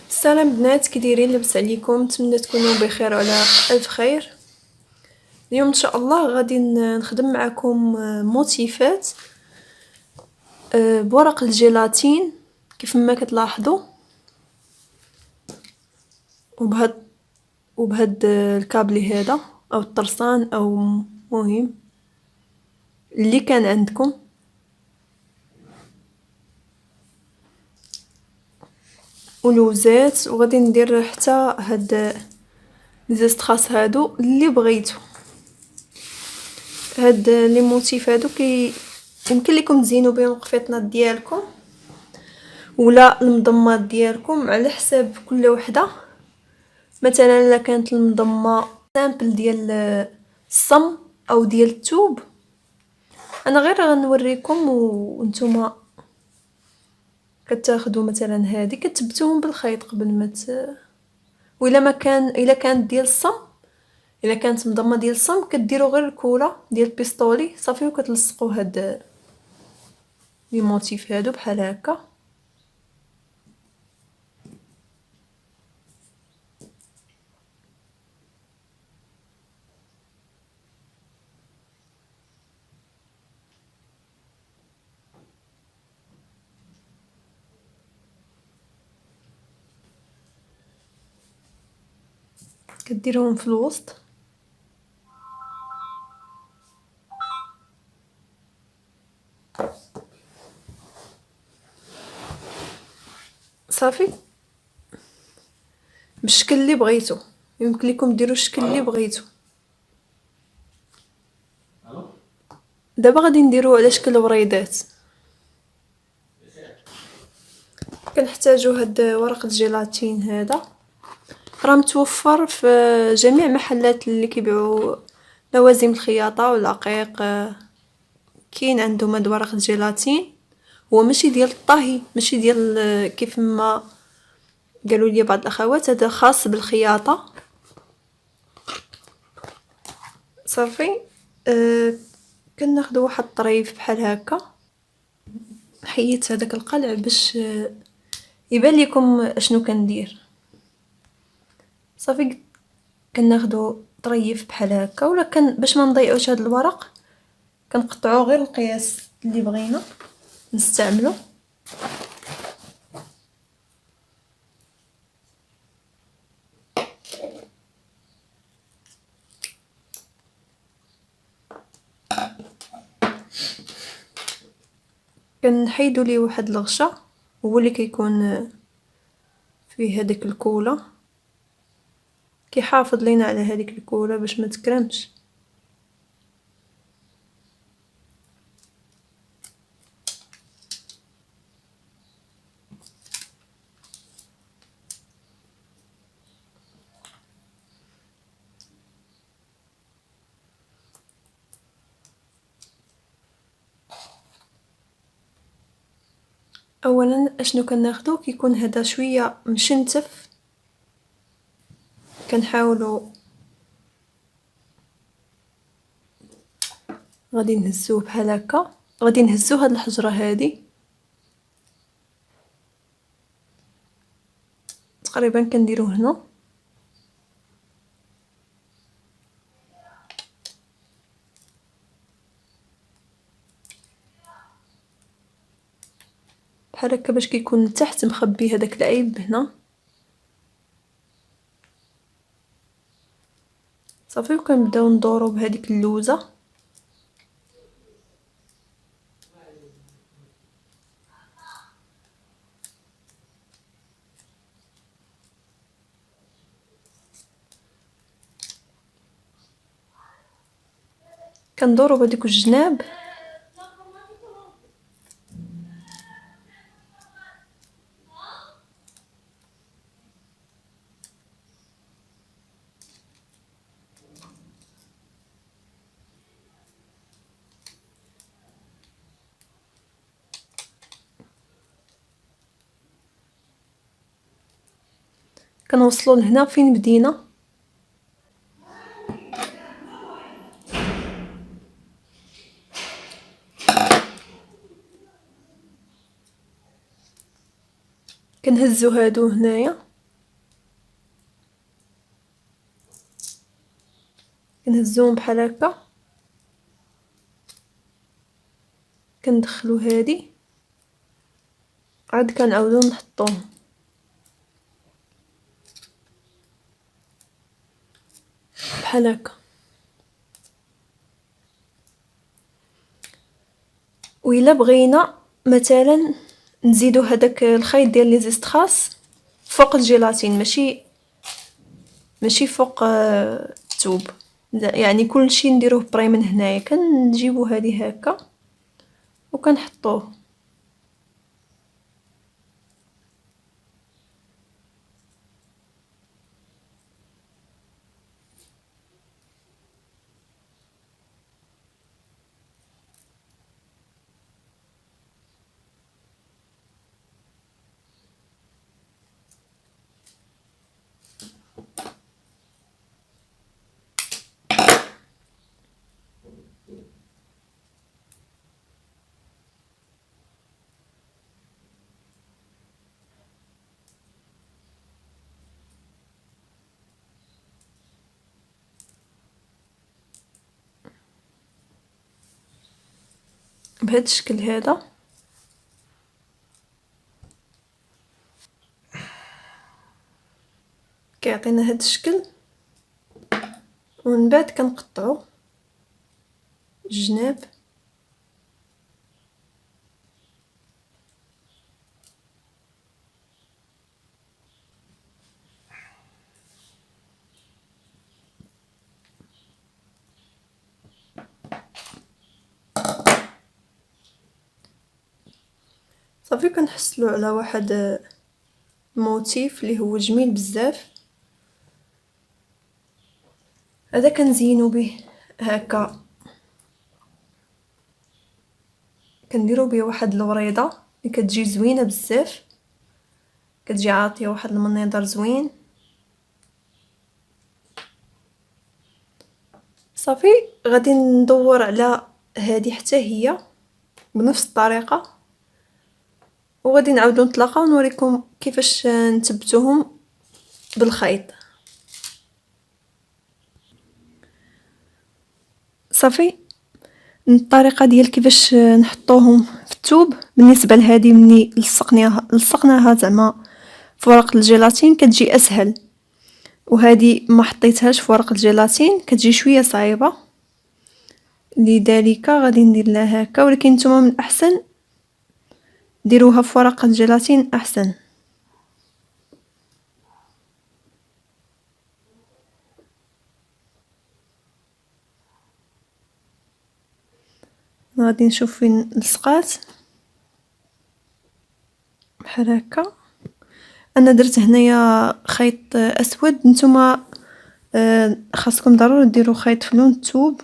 السلام بنات، كي دايرين؟ لاباس عليكم؟ نتمنى تكونوا بخير وعلى الف خير. اليوم ان شاء الله غادي نخدم معكم موتيفات بورق الجيلاتين كيف ما كتلاحظوا، وبهاد الكابلي هذا او الطرسان او مهم اللي كان عندكم. ولوزات، وغادي ندير حتى هاد ليزستراس هادو اللي بغيتو. هاد لي موتيف هادو يمكن لكم تزينوا بهم القفيطنات ديالكم ولا المضمات ديالكم على حساب كل وحده. مثلا الا كانت المضمه سامبل ديال الصم او ديال الثوب، انا غير غنوريكم وانتم كتاخذوا مثلا هذه كتثبتوهم بالخيط قبل ما وإلا ما كان الا كانت ديال الصم، الا كانت مضمه ديال الصم كديروا غير الكوره ديال البيستولي صافي، وكتلصقوا هاد لي موتيف هادو بحال هكا. كديروهم في الوسط صافي بالشكل اللي بغيتو. يمكن لكم ديروا الشكل اللي بغيتو. دابا غادي نديرو على شكل وريدات. كنحتاجو هاد ورق الجيلاتين هذا، راه متوفر في جميع محلات اللي كيبيعوا لوازم الخياطه والعقيق. كاين عندهم هاد ورق الجيلاتين، هو ماشي ديال الطهي، ماشي ديال كيف ما قالوا لي بعض الاخوات، هذا خاص بالخياطه. صافي كناخذوا واحد الطريف بحال هكا. حيدت هذاك القلع باش يبان لكم اشنو كندير. صافي كناخذوا طريف بحال هكا، ولا باش ما نضيعوش هذا الورق كنقطعوا غير القياس اللي بغينا نستعملو. كنحيدو ليه واحد الغشا هو اللي كيكون فيه هذيك الكوله، كيحافظ لينا على هذيك الكوله باش ما تكرمش. اولا اشنو كناخدو كيكون هذا شويه مشنتف، كنحاولوا غادي نهزوه بحال هكا. غادي نهزو هاد الحجره هادي تقريبا كنديرو هنا، بحال هكا باش كيكون تحت مخبي هذاك العيب هنا. صافي وكنبداو ندورو بهذيك اللوزه. كندورو بهذيك الجناب. كنوصلوا لهنا فين بدينا. كنهزو هادو هنايا، كنهزوهم بحال هكا، كندخلو هادي، عاد كنعاودو نحطوهم بحال هكا. وإلا بغينا مثلا نزيدو هداك الخيط ديال لي زيستخاص فوق الجيلاتين، ماشي فوق الثوب، يعني كلشي نديروه بري من هنايا. كنجيبو هادي هكا وكنحطوه. بهذا الشكل هذا. كيعطينا هذا الشكل، ومن بعد كنقطعو الجناب. صافي كنحصلوا على واحد موتيف اللي هو جميل بزاف. هذا كنزينو به هكا، كنديرو به واحد الوريضه اللي كتجي زوينه بزاف، كتجي عاطيه واحد المنظر زوين. صافي غادي ندور على هذه حتى هي بنفس الطريقه، وغادي نعاودو نتلاقاو ونوريكم كيفاش نثبتوهم بالخيط. صافي الطريقه ديال كيفاش نحطوهم في الثوب بالنسبه لهذه مني لصقناها زعما في ورقه الجيلاتين كتجي اسهل، وهذه ما حطيتهاش في ورقه الجيلاتين كتجي شويه صعيبه، لذلك غادي ندير لها هكا. ولكن نتوما من الاحسن ديروها في ورقه الجيلاتين احسن. غادي نشوف فين لصقات بحال هكا. انا درت هنايا خيط اسود، نتوما خاصكم ضروري ديروا خيط في لون الثوب.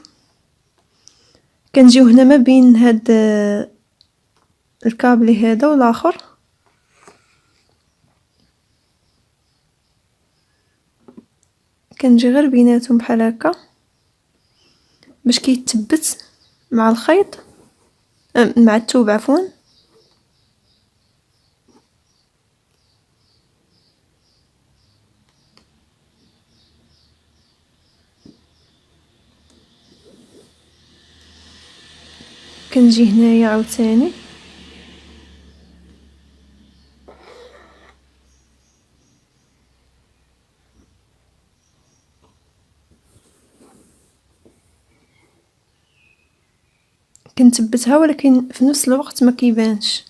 كنجيو هنا ما بين هاد الكابلي هذا والاخر، كنجي غير بيناتهم بحال هكا باش كيتثبت مع الخيط مع الثوب عفوا. كنجي هنايا عاوتاني كنثبتها، ولكن في نفس الوقت ما كيبانش.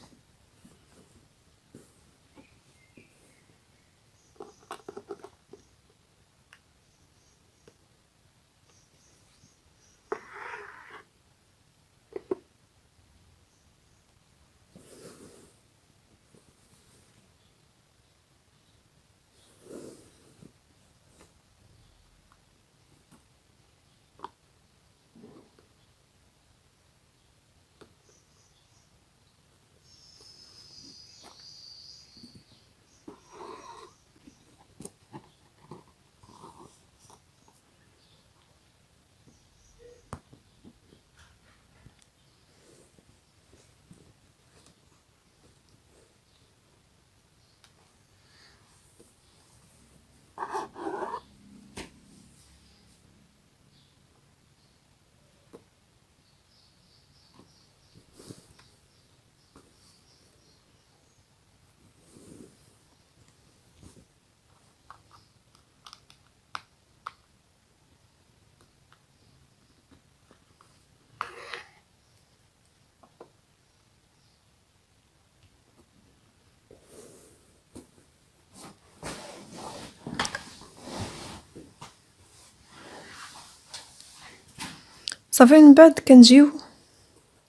صافي من بعد كنجيو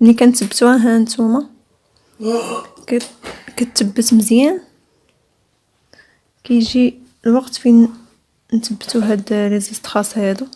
ملي كنتبتوها ها نتوما كتبت مزيان. كيجي الوقت فين نثبتو هاد لي زيستراس هادو.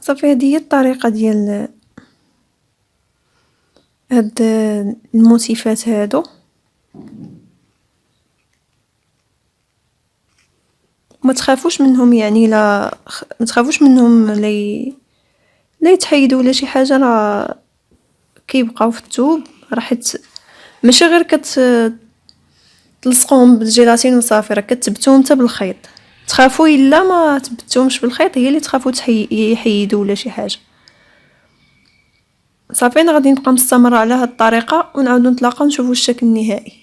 صافي هذه هي الطريقة ديال هاد الموتيفات هادو. ما تخافوش منهم، يعني لا ما تخافوش منهم لا يتحيدوا ولا شي حاجه، راه كيبقاو في الثوب. راح ماشي غير تلصقوهم بالجيلاتين وصافي، راه كتثبتوهم حتى بالخيط. تخافوا الا ما تبتوهمش بالخيط هي اللي تخافوا يحيدوا ولا شي حاجه. صافي انا غادي نبقى مستمره على هاد الطريقه ونعاودو نتلاقاو نشوفوا الشكل النهائي.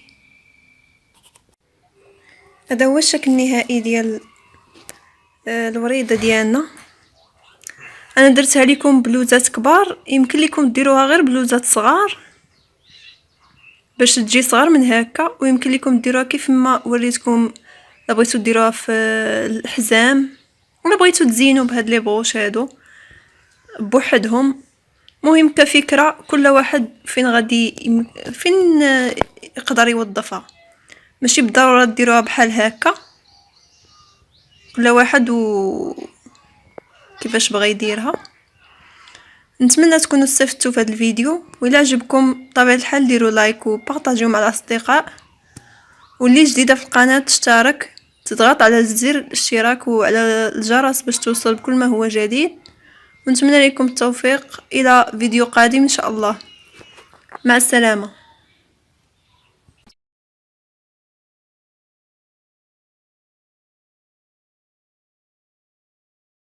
هذا هو الشكل النهائي ديال الوريده ديالنا. انا درتها لكم بلوزات كبار، يمكن لكم ديروها غير بلوزات صغار باش تجي صغار من هكا، ويمكن لكم ديروها كيف ما وريتكم الا بغيتو ديروها في الحزام، ولا بغيتو تزينوا بهاد لي بروش هادو بوحدهم. مهم كفكره كل واحد فين يقدر يوظفها، ماشي بالضروره ديروها بحال هكا، كل واحد كيفاش بغى يديرها. نتمنى تكونوا استفدتوا في هذا الفيديو، وإلا عجبكم بطبيعه الحال ديروا لايك وبارطاجيو مع الاصدقاء، واللي جديده في القناه تشترك، تضغط على زر الاشتراك وعلى الجرس باش توصل بكل ما هو جديد. ونتمنى لكم التوفيق الى فيديو قادم ان شاء الله. مع السلامه.